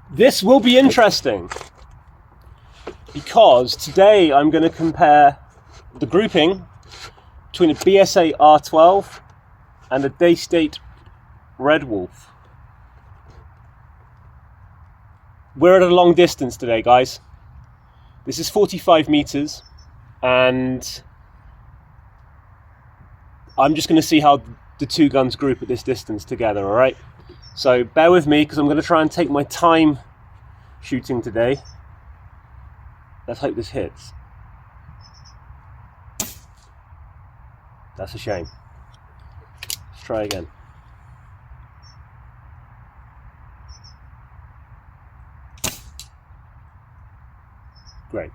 This will be interesting because today I'm going to compare the grouping between a BSA R12 and a Daystate Red Wolf. We're at a long distance today, guys. This is 45 meters and I'm just going to see how the two guns group at this distance together, all right? So bear with me because I'm going to try and take my time shooting today. Let's hope this hits. That's a shame. Let's try again. Great.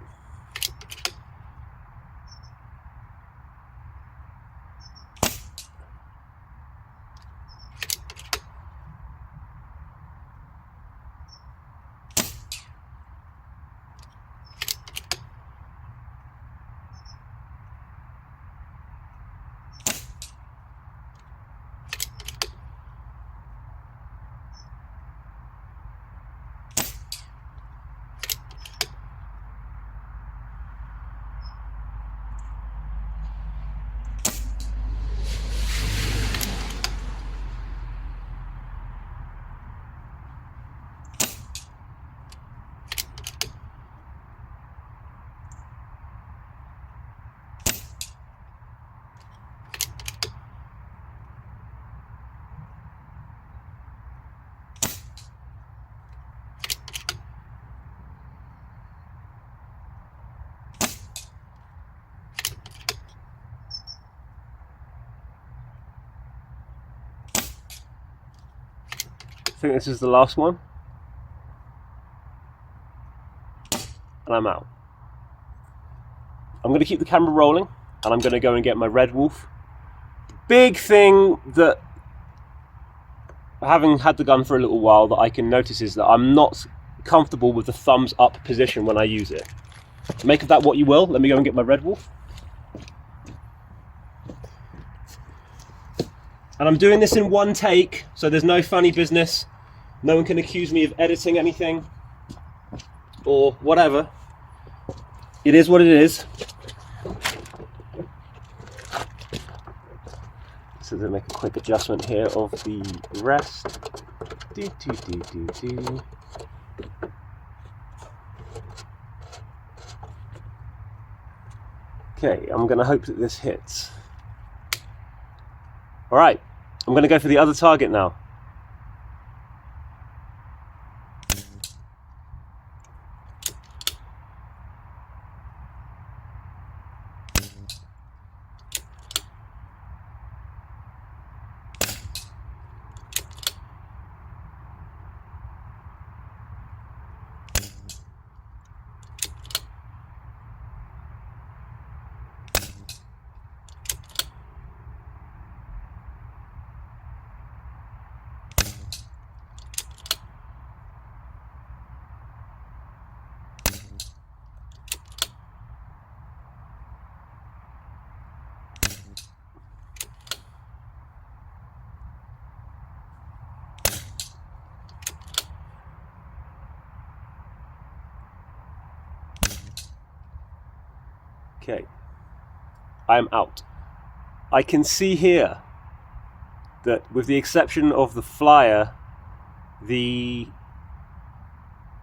I think this is the last one. And I'm out. I'm going to keep the camera rolling and I'm going to go and get my Red Wolf. The big thing that, having had the gun for a little while, that I can notice is that I'm not comfortable with the thumbs up position when I use it. Make of that what you will. Let me go and get my Red Wolf. And I'm doing this in one take, so there's no funny business. No one can accuse me of editing anything or whatever. It is what it is. So to make a quick adjustment here of the rest. Okay, I'm going to hope that this hits. All right, I'm going to go for the other target now. Okay, I'm out. I can see here that with the exception of the flyer, the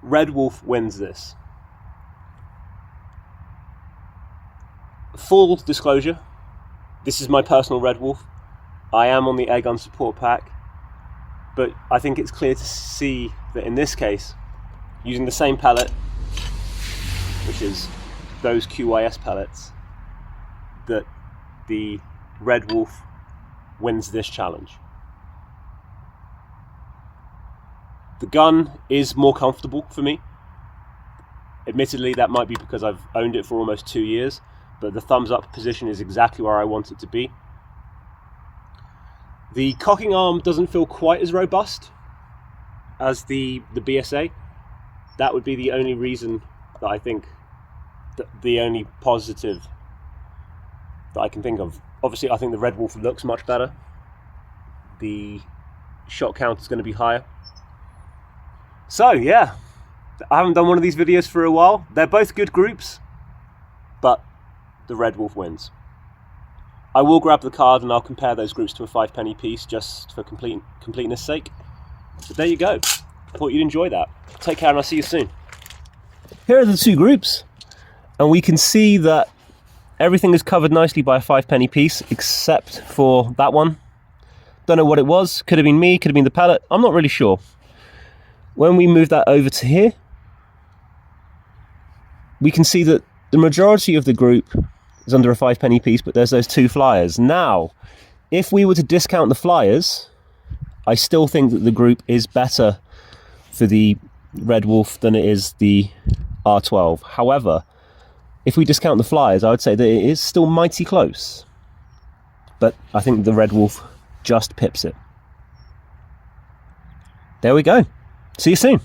Red Wolf wins this. Full disclosure, this is my personal Red Wolf. I am on the airgun support pack, but I think it's clear to see that in this case, using the same pellet, which is those QYS pellets, that the Red Wolf wins this challenge. The gun is more comfortable for me. Admittedly, that might be because I've owned it for almost 2 years, but the thumbs up position is exactly where I want it to be. The cocking arm doesn't feel quite as robust as the BSA. That would be the only reason that I think, the only positive that I can think of. Obviously, I think the Red Wolf looks much better. The shot count is going to be higher. So yeah, I haven't done one of these videos for a while. They're both good groups, but the Red Wolf wins. I will grab the card and I'll compare those groups to a 5p piece just for completeness sake. But there you go. I thought you'd enjoy that. Take care and I'll see you soon. Here are the two groups, and we can see that everything is covered nicely by a 5p piece except for that one. Don't know what it was. Could have been me, could have been the pellet. I'm not really sure. When we move that over to here, we can see that the majority of the group is under a 5p piece, but there's those two flyers. Now, if we were to discount the flyers, I still think that the group is better for the Red Wolf than it is the R12. However, if we discount the flyers, I would say that it is still mighty close. But I think the Red Wolf just pips it. There we go. See you soon.